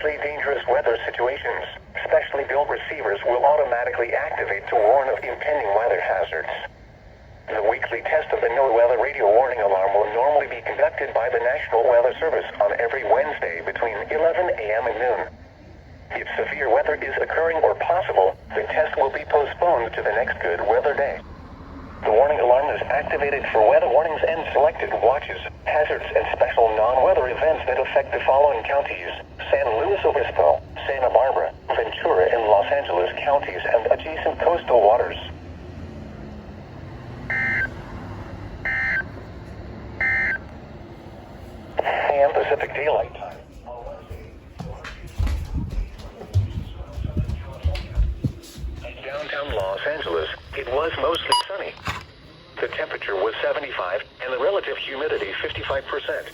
especially dangerous weather situations. Specially built receivers will automatically activate to warn of impending weather hazards. The weekly test of the NOAA radio warning alarm will normally be conducted by the National Weather Service on every Wednesday between 11 a.m. and noon. If severe weather is occurring or possible, the test will be postponed to the next good weather day. The warning alarm is activated for weather warnings and selected watches, hazards, and special non-weather events that affect the following counties: San Luis Obispo, Santa Barbara, Ventura, and Los Angeles counties and adjacent coastal waters. And Pacific Daylight Time. Downtown Los Angeles, it was mostly sunny. The temperature was 75 and the relative humidity 55%.